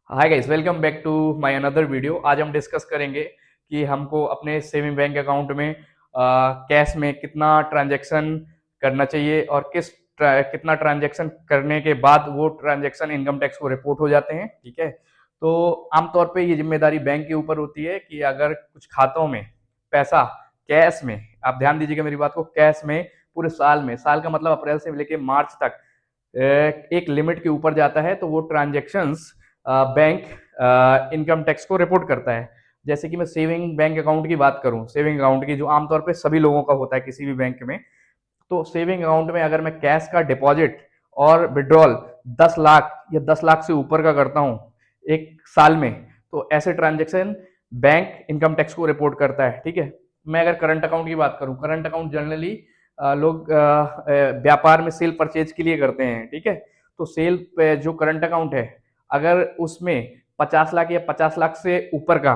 Hi guys, welcome back to my another video. आज हम discuss करेंगे कि हमको अपने सेविंग बैंक अकाउंट में कैश में कितना ट्रांजैक्शन करना चाहिए और कितना ट्रांजैक्शन करने के बाद वो ट्रांजैक्शन इनकम टैक्स को रिपोर्ट हो जाते हैं। ठीक है, तो आमतौर पे ये जिम्मेदारी बैंक के ऊपर होती है कि अगर कुछ खातों में पैसा कैश में, आप ध्यान दीजिएगा मेरी बात को, कैश में पूरे साल में, साल का मतलब अप्रैल से लेकर मार्च तक एक लिमिट के ऊपर जाता है तो वो ट्रांजैक्शंस बैंक इनकम टैक्स को रिपोर्ट करता है। जैसे कि मैं सेविंग बैंक अकाउंट की बात करूं, सेविंग अकाउंट की जो आमतौर पे सभी लोगों का होता है किसी भी बैंक में, तो सेविंग अकाउंट में अगर मैं कैश का डिपॉजिट और विड्रॉल 10 लाख या 10 लाख से ऊपर का करता हूं एक साल में, तो ऐसे ट्रांजेक्शन बैंक इनकम टैक्स को रिपोर्ट करता है। ठीक है, मैं अगर करंट अकाउंट की बात करूं, करंट अकाउंट जनरली लोग व्यापार में सेल परचेज के लिए करते हैं। ठीक है, तो सेल पे जो करंट अकाउंट है, अगर उसमें 50 लाख या 50 लाख से ऊपर का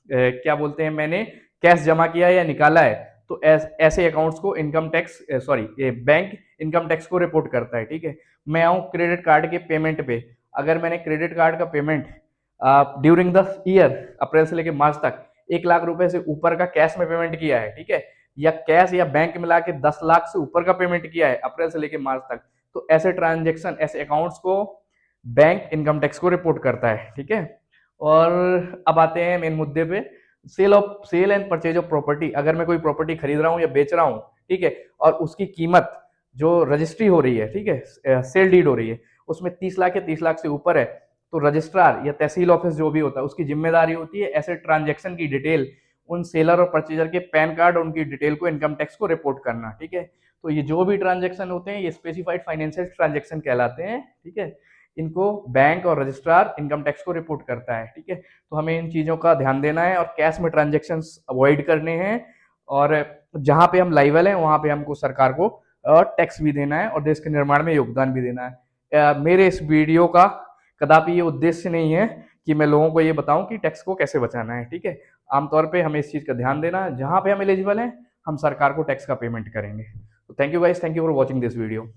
क्या बोलते हैं, मैंने कैश जमा किया या निकाला है, तो ऐसे अकाउंट्स को income tax sorry bank income tax को रिपोर्ट करता है। ठीक है, मैं आऊँ क्रेडिट कार्ड के पेमेंट पे, अगर मैंने क्रेडिट कार्ड का पेमेंट ड्यूरिंग द ईयर अप्रैल से लेकर मार्च तक 1 लाख रुपए से ऊपर का कैश में पेमेंट किया है, ठीक है, या कैश या बैंक मिला के 10 लाख से ऊपर का पेमेंट किया है अप्रैल से लेकर मार्च तक, तो ऐसे ट्रांजेक्शन, ऐसे अकाउंट्स को बैंक इनकम टैक्स को रिपोर्ट करता है। ठीक है, और अब आते हैं मेन मुद्दे पे, sale and purchase of property. अगर मैं कोई प्रॉपर्टी खरीद रहा हूँ या बेच रहा हूँ, ठीक है, और उसकी कीमत जो रजिस्ट्री हो रही है, ठीक है, सेल डीड हो रही है, उसमें 30 लाख या 30 लाख से ऊपर है, तो रजिस्ट्रार या तहसील ऑफिस जो भी होता है उसकी जिम्मेदारी होती है ऐसे ट्रांजेक्शन की डिटेल उन सेलर और परचेजर के पैन कार्ड और उनकी डिटेल को इनकम टैक्स को रिपोर्ट करना। ठीक है, तो ये जो भी ट्रांजेक्शन होते हैं ये स्पेसिफाइड फाइनेंशियल ट्रांजेक्शन कहलाते हैं। ठीक है, इनको बैंक और रजिस्ट्रार इनकम टैक्स को रिपोर्ट करता है। ठीक है, तो हमें इन चीजों का ध्यान देना है और कैश में ट्रांजेक्शन अवॉइड करने हैं, और जहां पे हम लाइबल हैं वहां पे हमको सरकार को टैक्स भी देना है और देश के निर्माण में योगदान भी देना है। मेरे इस वीडियो का कदापि ये उद्देश्य नहीं है कि मैं लोगों को ये बताऊं कि टैक्स को कैसे बचाना है। ठीक है, आमतौर पे हमें इस चीज का ध्यान देना है, जहां पे हम एलिजिबल हैं हम सरकार को टैक्स का पेमेंट करेंगे। तो thank you guys, thank you for watching this video.